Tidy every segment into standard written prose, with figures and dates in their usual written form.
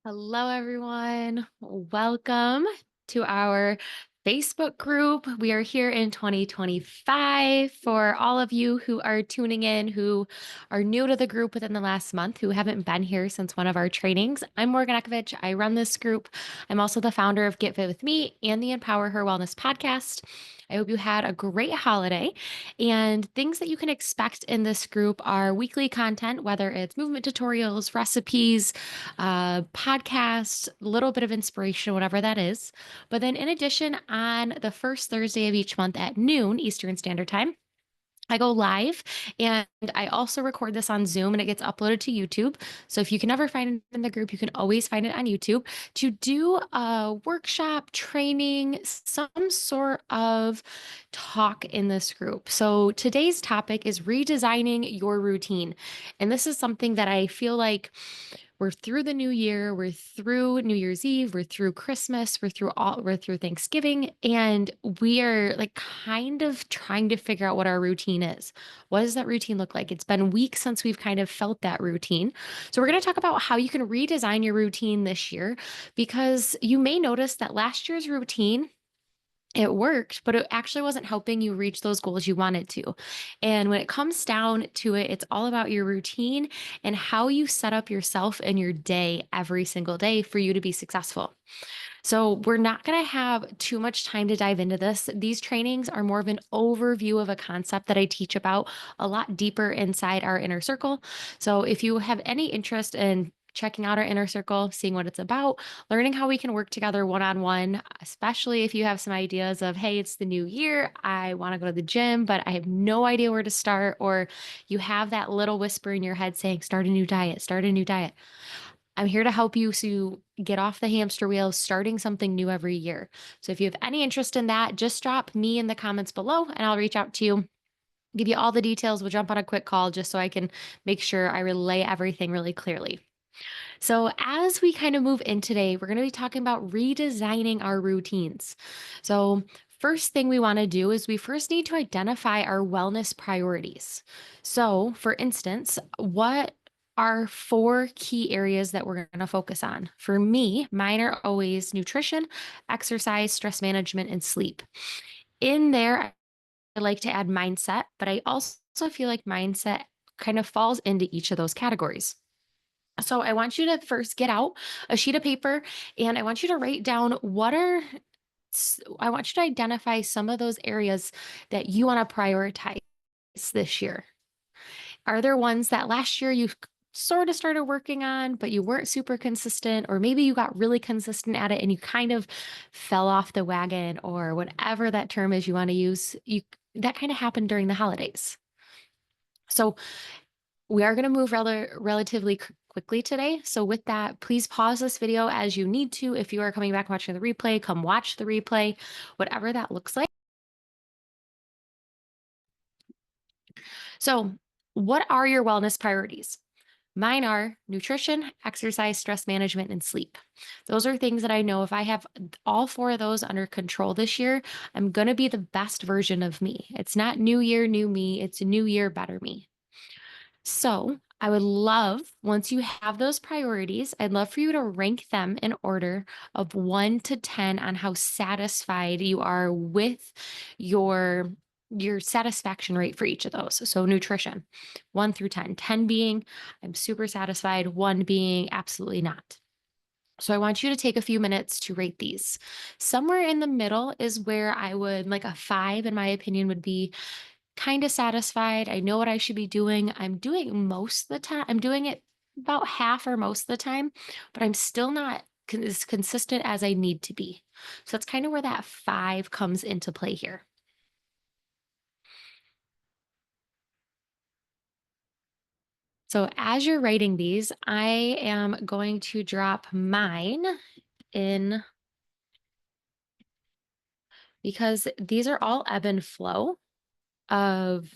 Hello, everyone. Welcome to our Facebook group. We are here in 2025. For all of you who are tuning in, who are new to the group within the last month, who haven't been here since one of our trainings, I'm Morgan Ekovich. I run this group. I'm also the founder of Get Fit With Me and the Empower Her Wellness podcast. I hope you had a great holiday. And things that you can expect in this group are weekly content, whether it's movement tutorials, recipes, podcast, a little bit of inspiration, whatever that is. But then, in addition, on the first Thursday of each month at noon Eastern Standard Time, I go live and I also record this on Zoom and it gets uploaded to YouTube. So if you can never find it in the group, you can always find it on YouTube to do a workshop, training, some sort of talk in this group. So today's topic is redesigning your routine. And this is something that I feel like we're through the new year, we're through New Year's Eve, we're through Christmas, we're through Thanksgiving, and we are like kind of trying to figure out what our routine is. What does that routine look like? It's been weeks since we've kind of felt that routine. So we're going to talk about how you can redesign your routine this year because you may notice that last year's routine it worked, but it actually wasn't helping you reach those goals you wanted to. And when it comes down to it, it's all about your routine and how you set up yourself and your day every single day for you to be successful. So, we're not going to have too much time to dive into this. These trainings are more of an overview of a concept that I teach about a lot deeper inside our inner circle. So, if you have any interest in checking out our inner circle, seeing what it's about, learning how we can work together one on one, especially if you have some ideas of, hey, it's the new year, I want to go to the gym, but I have no idea where to start, or you have that little whisper in your head saying, start a new diet, start a new diet. I'm here to help you so you get off the hamster wheel, starting something new every year. So if you have any interest in that, just drop me in the comments below and I'll reach out to you, give you all the details. We'll jump on a quick call just so I can make sure I relay everything really clearly. So, as we kind of move in today, we're going to be talking about redesigning our routines. So, first thing we want to do is we first need to identify our wellness priorities. So, for instance, what are four key areas that we're going to focus on? For me, mine are always nutrition, exercise, stress management, and sleep. In there, I like to add mindset, but I also feel like mindset kind of falls into each of those categories. So I want you to first get out a sheet of paper and I want you to write down I want you to identify some of those areas that you want to prioritize this year. Are there ones that last year you sort of started working on, but you weren't super consistent, or maybe you got really consistent at it and you kind of fell off the wagon, or whatever that term is you want to use? You that kind of happened during the holidays. So we are going to move relatively quickly today. So, with that, please pause this video as you need to. If you are coming back watching the replay, come watch the replay, whatever that looks like. So, what are your wellness priorities? Mine are nutrition, exercise, stress management, and sleep. Those are things that I know if I have all four of those under control this year, I'm going to be the best version of me. It's not new year, new me. It's new year, better me. So, I would love, once you have those priorities, I'd love for you to rank them in order of 1 to 10 on how satisfied you are with your your satisfaction rate for each of those. So nutrition, 1 through 10. 10 being I'm super satisfied, 1 being absolutely not. So I want you to take a few minutes to rate these. Somewhere in the middle is where I would like a 5 in my opinion would be kind of satisfied. I know what I should be doing. I'm doing most of the time. I'm doing it about half or most of the time, but I'm still not as consistent as I need to be. So that's kind of where that 5 comes into play here. So as you're writing these, I am going to drop mine in because these are all ebb and flow of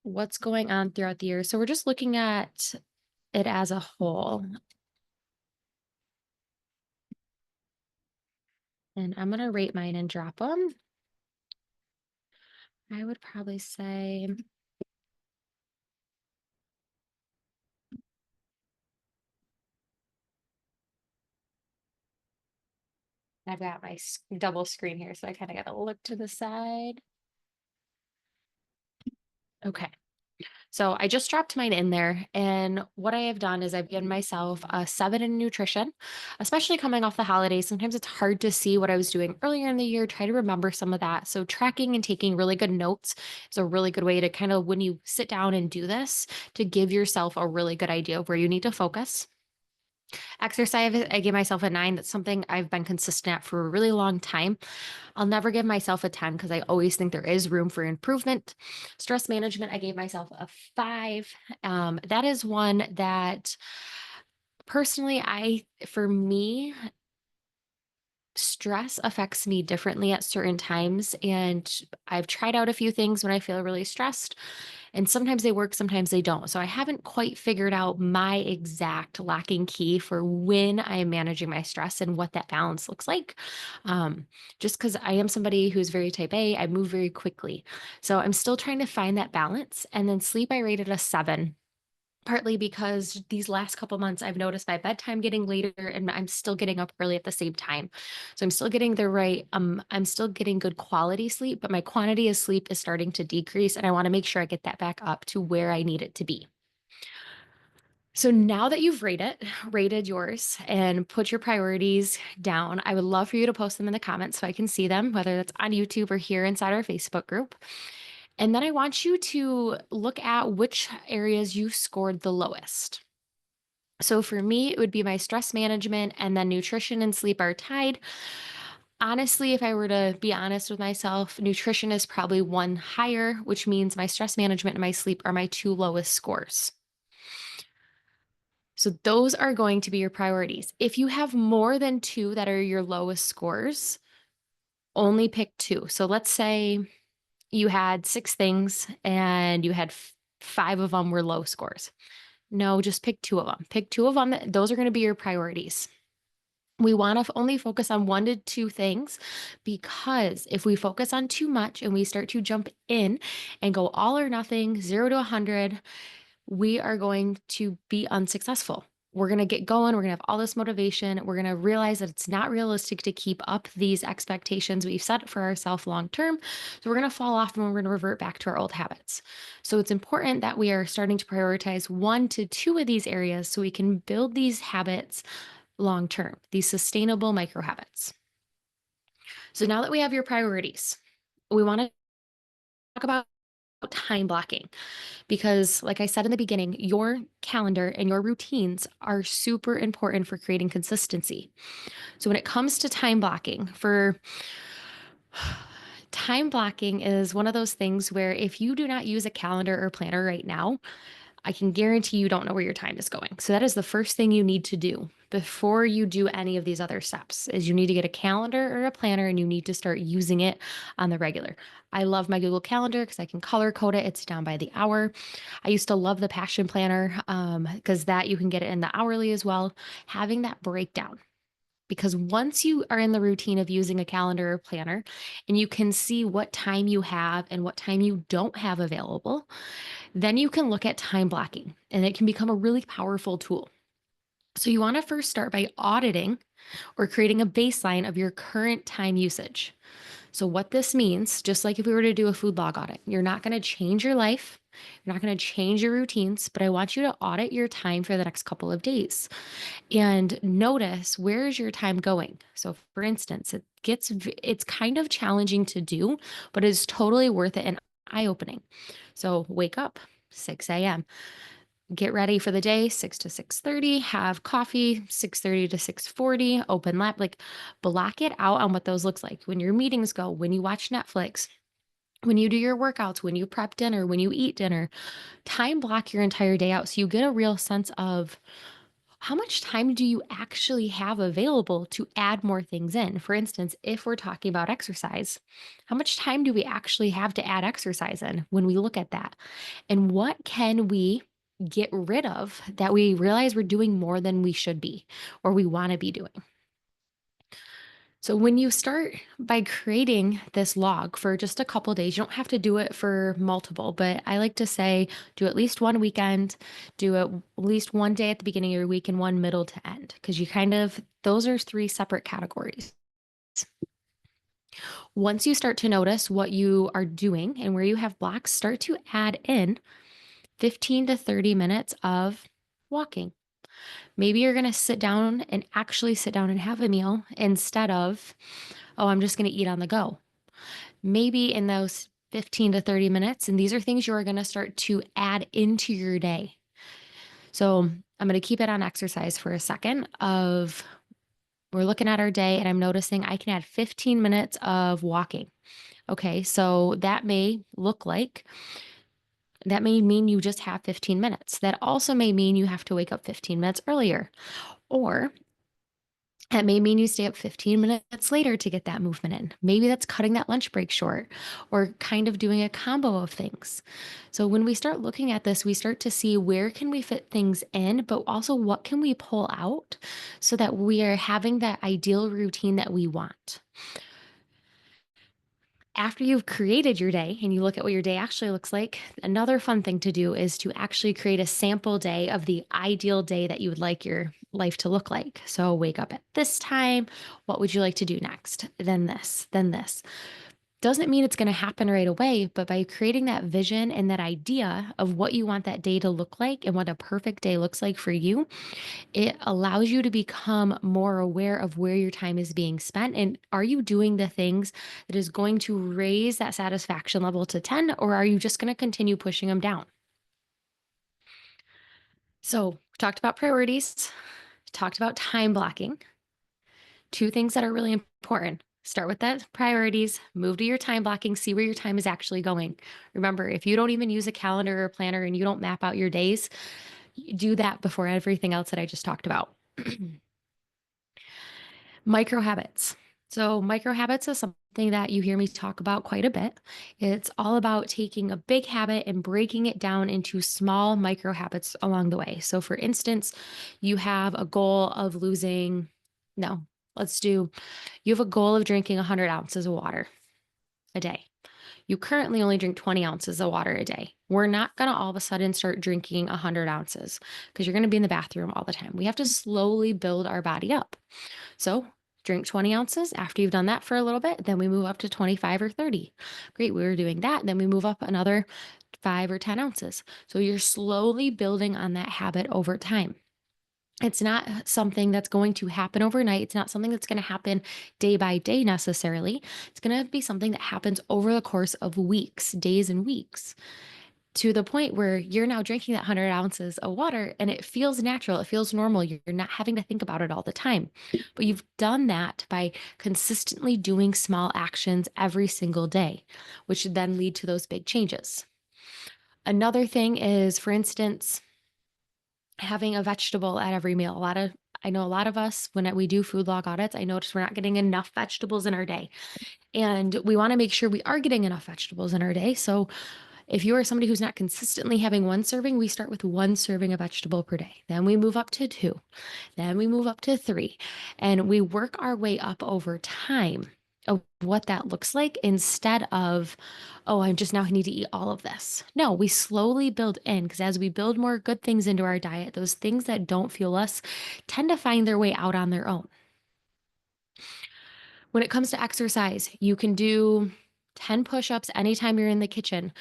what's going on throughout the year. So we're just looking at it as a whole. And I'm going to rate mine and drop them. I would probably say I've got my double screen here, so I kind of got to look to the side. Okay. So I just dropped mine in there. And what I have done is I've given myself a 7 in nutrition, especially coming off the holidays. Sometimes it's hard to see what I was doing earlier in the year, try to remember some of that. So tracking and taking really good notes is a really good way to kind of, when you sit down and do this, to give yourself a really good idea of where you need to focus. Exercise, I gave myself a 9. That's something I've been consistent at for a really long time. I'll never give myself a 10 because I always think there is room for improvement. Stress management, I gave myself a 5. That is one that personally, for me, stress affects me differently at certain times. And I've tried out a few things when I feel really stressed, and sometimes they work, sometimes they don't. So I haven't quite figured out my exact lacking key for when I am managing my stress and what that balance looks like. Um, just because I am somebody who's very type A, I move very quickly. So I'm still trying to find that balance. And then sleep, I rated a 7. Partly because these last couple months, I've noticed my bedtime getting later and I'm still getting up early at the same time. So I'm still getting I'm still getting good quality sleep, but my quantity of sleep is starting to decrease. And I want to make sure I get that back up to where I need it to be. So now that you've rated yours and put your priorities down, I would love for you to post them in the comments so I can see them, whether that's on YouTube or here inside our Facebook group. And then I want you to look at which areas you scored the lowest. So for me, it would be my stress management, and then nutrition and sleep are tied. Honestly, if I were to be honest with myself, nutrition is probably one higher, which means my stress management and my sleep are my 2 lowest scores. So those are going to be your priorities. If you have more than 2 that are your lowest scores, only pick 2. So let's say you had 6 things and you had 5 of them were low scores. No, just pick 2 of them. Pick 2 of them. Those are going to be your priorities. We want to only focus on 1 to 2 things, because if we focus on too much and we start to jump in and go all or nothing, 0 to 100, we are going to be unsuccessful. We're going to get going. We're going to have all this motivation. We're going to realize that it's not realistic to keep up these expectations we've set for ourselves long term. So we're going to fall off and we're going to revert back to our old habits. So it's important that we are starting to prioritize 1 to 2 of these areas so we can build these habits long term, these sustainable micro habits. So now that we have your priorities, we want to talk about time blocking, because, like I said in the beginning, your calendar and your routines are super important for creating consistency. So when it comes to time blocking, time blocking is one of those things where if you do not use a calendar or planner right now, I can guarantee you don't know where your time is going. So that is the first thing you need to do before you do any of these other steps, is you need to get a calendar or a planner and you need to start using it on the regular. I love my Google Calendar because I can color code it. It's down by the hour. I used to love the Passion Planner because that you can get it in the hourly as well. Having that breakdown, because once you are in the routine of using a calendar or planner and you can see what time you have and what time you don't have available, then you can look at time blocking and it can become a really powerful tool. So you want to first start by auditing or creating a baseline of your current time usage. So what this means, just like if we were to do a food log audit, you're not going to change your life. You're not going to change your routines, but I want you to audit your time for the next couple of days and notice, where is your time going? So for instance, it's kind of challenging to do, but it's totally worth it and eye-opening. So wake up 6 a.m. Get ready for the day, 6 to 6:30, have coffee, 6:30 to 6:40, open lap, like block it out on what those looks like. When your meetings go, when you watch Netflix, when you do your workouts, when you prep dinner, when you eat dinner, time block your entire day out so you get a real sense of how much time do you actually have available to add more things in? For instance, if we're talking about exercise, how much time do we actually have to add exercise in when we look at that? And what can we get rid of that we realize we're doing more than we should be or we want to be doing? So when you start by creating this log for just a couple days, you don't have to do it for multiple, but I like to say do at least one weekend, do it at least one day at the beginning of your week and one middle to end, because those are 3 separate categories. Once you start to notice what you are doing and where you have blocks, start to add in 15 to 30 minutes of walking. Maybe you're going to sit down and actually sit down and have a meal instead of, oh, I'm just going to eat on the go. Maybe in those 15 to 30 minutes, and these are things you're going to start to add into your day. So I'm going to keep it on exercise for a second of we're looking at our day and I'm noticing I can add 15 minutes of walking. Okay, so that may mean you just have 15 minutes. That also may mean you have to wake up 15 minutes earlier, or that may mean you stay up 15 minutes later to get that movement in. Maybe that's cutting that lunch break short or kind of doing a combo of things. So when we start looking at this, we start to see where can we fit things in, but also what can we pull out so that we are having that ideal routine that we want. After you've created your day and you look at what your day actually looks like, another fun thing to do is to actually create a sample day of the ideal day that you would like your life to look like. So wake up at this time. What would you like to do next? Then this, then this. Doesn't mean it's going to happen right away, but by creating that vision and that idea of what you want that day to look like and what a perfect day looks like for you, it allows you to become more aware of where your time is being spent. And are you doing the things that is going to raise that satisfaction level to 10, or are you just going to continue pushing them down? So, we talked about priorities, talked about time blocking, two things that are really important. Start with that priorities, move to your time blocking, see where your time is actually going. Remember, if you don't even use a calendar or planner and you don't map out your days, do that before everything else that I just talked about. Micro habits. So, micro habits is something that you hear me talk about quite a bit. It's all about taking a big habit and breaking it down into small micro habits along the way. So, for instance, you have a goal of losing, no, you have a goal of drinking 100 ounces of water a day. You currently only drink 20 ounces of water a day. We're not going to all of a sudden start drinking 100 ounces because you're going to be in the bathroom all the time. We have to slowly build our body up. So drink 20 ounces. After you've done that for a little bit, then we move up to 25 or 30. Great. We were doing that. Then we move up another 5 or 10 ounces. So you're slowly building on that habit over time. It's not something that's going to happen overnight. It's not something that's going to happen day by day necessarily. It's going to be something that happens over the course of weeks, days, and weeks, to the point where you're now drinking that 100 ounces of water and it feels natural. It feels normal. You're not having to think about it all the time. But you've done that by consistently doing small actions every single day, which should then lead to those big changes. Another thing is, for instance, having a vegetable at every meal. I know a lot of us, when we do food log audits, I notice we're not getting enough vegetables in our day. And we want to make sure we are getting enough vegetables in our day. So if you are somebody who's not consistently having one serving, we start with one serving of vegetable per day. Then we move up to two. Then we move up to three. And we work our way up over time of what that looks like instead of, oh, I just now need to eat all of this. No, we slowly build in because as we build more good things into our diet, those things that don't fuel us tend to find their way out on their own. When it comes to exercise, you can do 10 push ups anytime you're in the kitchen.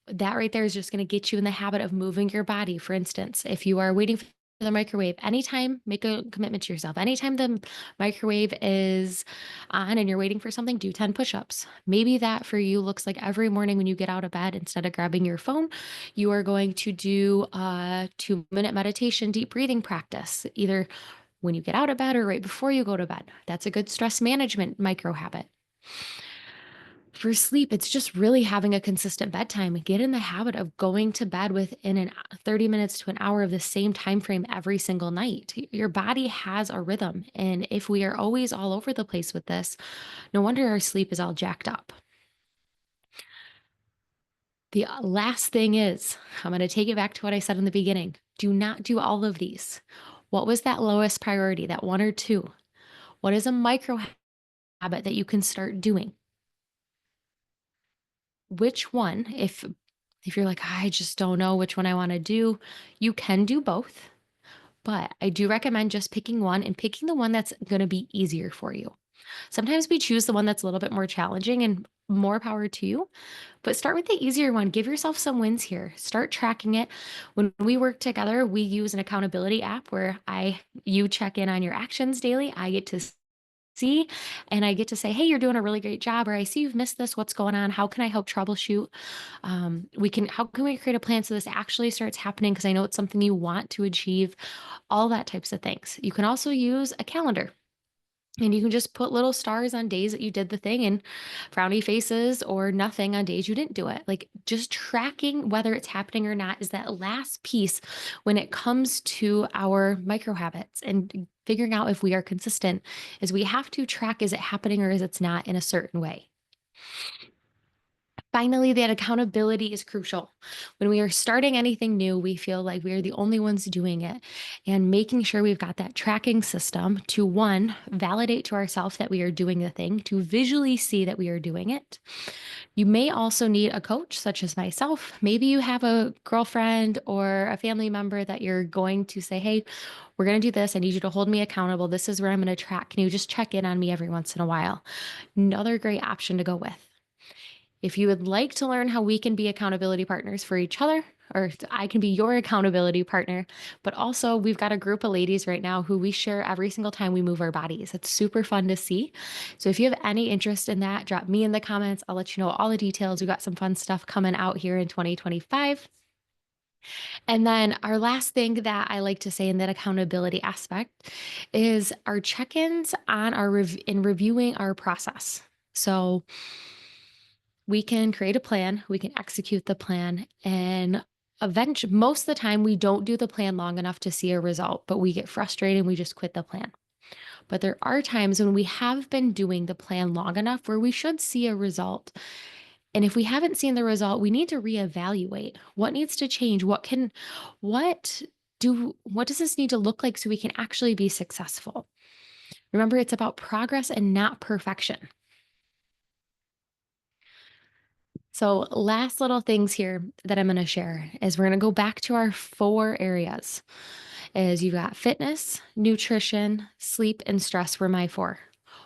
That right there is just going to get you in the habit of moving your body. For instance, if you are waiting for the microwave, anytime, make a commitment to yourself. Anytime the microwave is on and you're waiting for something, do 10 push ups. Maybe that for you looks like every morning when you get out of bed, instead of grabbing your phone, you are going to do a 2-minute meditation, deep breathing practice, either when you get out of bed or right before you go to bed. That's a good stress management micro habit. For sleep, it's just really having a consistent bedtime. Get in the habit of going to bed within 30 minutes to an hour of the same time frame every single night. Your body has a rhythm, and if we are always all over the place with this, no wonder our sleep is all jacked up. The last thing is, I'm going to take it back to what I said in the beginning. Do not do all of these. What was that lowest priority, that one or two? What is a micro habit that you can start doing? Which one, if you're like, I just don't know which one I want to do, you can do both. But I do recommend just picking one and picking the one that's going to be easier for you. Sometimes we choose the one that's a little bit more challenging, and more power to you. But start with the easier one. Give yourself some wins here. Start tracking it. When we work together, we use an accountability app where you check in on your actions daily. I get to see and I get to say, "Hey, you're doing a really great job," or "I see you've missed this. What's going on? How can I help troubleshoot?" How can we create a plan so this actually starts happening? Because I know it's something you want to achieve, all that types of things. You can also use a calendar. And you can just put little stars on days that you did the thing and frowny faces or nothing on days you didn't do it. Like just tracking whether it's happening or not is that last piece when it comes to our micro habits and figuring out if we are consistent is we have to track, is it happening or is it's not, in a certain way. Finally, that accountability is crucial. When we are starting anything new, we feel like we are the only ones doing it. And making sure we've got that tracking system to, one, validate to ourselves that we are doing the thing, to visually see that we are doing it. You may also need a coach, such as myself. Maybe you have a girlfriend or a family member that you're going to say, "Hey, we're going to do this. I need you to hold me accountable. This is where I'm going to track. Can you just check in on me every once in a while?" Another great option to go with. If you would like to learn how we can be accountability partners for each other, or if I can be your accountability partner, but also we've got a group of ladies right now who we share every single time we move our bodies. It's super fun to see. So if you have any interest in that, drop me in the comments. I'll let you know all the details. We got some fun stuff coming out here in 2025. And then our last thing that I like to say in that accountability aspect is our check-ins on in reviewing our process. So we can create a plan, we can execute the plan, and eventually, most of the time, we don't do the plan long enough to see a result, but we get frustrated and we just quit the plan. But there are times when we have been doing the plan long enough where we should see a result. And if we haven't seen the result, we need to reevaluate what needs to change. What what does this need to look like so we can actually be successful? Remember, it's about progress and not perfection. So, last little things here that I'm going to share is we're going to go back to our four areas. Is you've got fitness, nutrition, sleep, and stress were my four.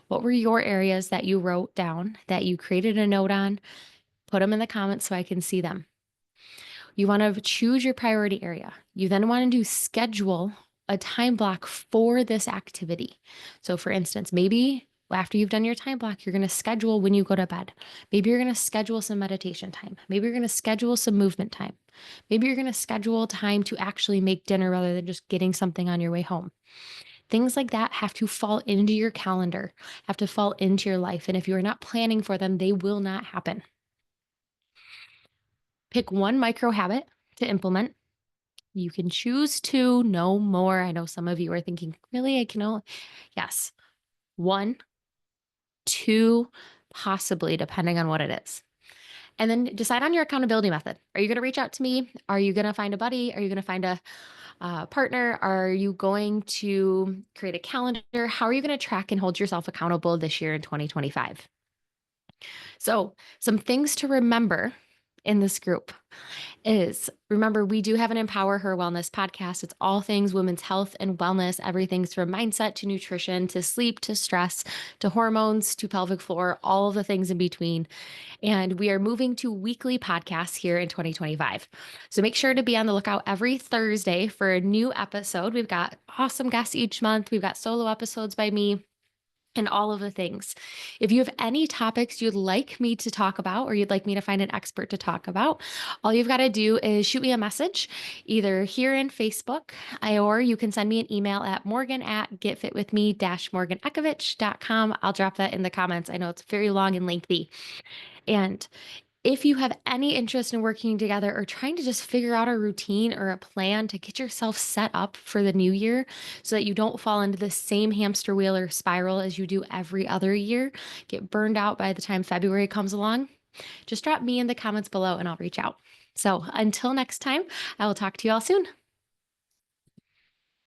What were your areas that you wrote down, that you created a note on? Put them in the comments so I can see them. You want to choose your priority area. You then want to schedule a time block for this activity. So, for instance, maybe after you've done your time block, you're going to schedule when you go to bed. Maybe you're going to schedule some meditation time. Maybe you're going to schedule some movement time. Maybe you're going to schedule time to actually make dinner rather than just getting something on your way home. Things like that have to fall into your calendar, have to fall into your life. And if you're not planning for them, they will not happen. Pick one micro habit to implement. You can choose to no more. I know some of you are thinking, really? I can only, yes, one, two, possibly, depending on what it is. And then decide on your accountability method. Are you going to reach out to me? Are you going to find a buddy? Are you going to find a partner? Are you going to create a calendar? How are you going to track and hold yourself accountable this year in 2025? So, some things to remember in this group is, remember, we do have an Empower Her Wellness podcast. It's all things women's health and wellness, everything's from mindset to nutrition to sleep to stress to hormones to pelvic floor, all of the things in between. And we are moving to weekly podcasts here in 2025. So make sure to be on the lookout every Thursday for a new episode. We've got awesome guests each month. We've got solo episodes by me and all of the things. If you have any topics you'd like me to talk about or you'd like me to find an expert to talk about, all you've got to do is shoot me a message either here in Facebook or you can send me an email at morgan@getfitwithme-morganekovich.com. I'll drop that in the comments. I know it's very long and lengthy. And if you have any interest in working together or trying to just figure out a routine or a plan to get yourself set up for the new year so that you don't fall into the same hamster wheel or spiral as you do every other year, get burned out by the time February comes along, just drop me in the comments below and I'll reach out. So until next time, I will talk to you all soon.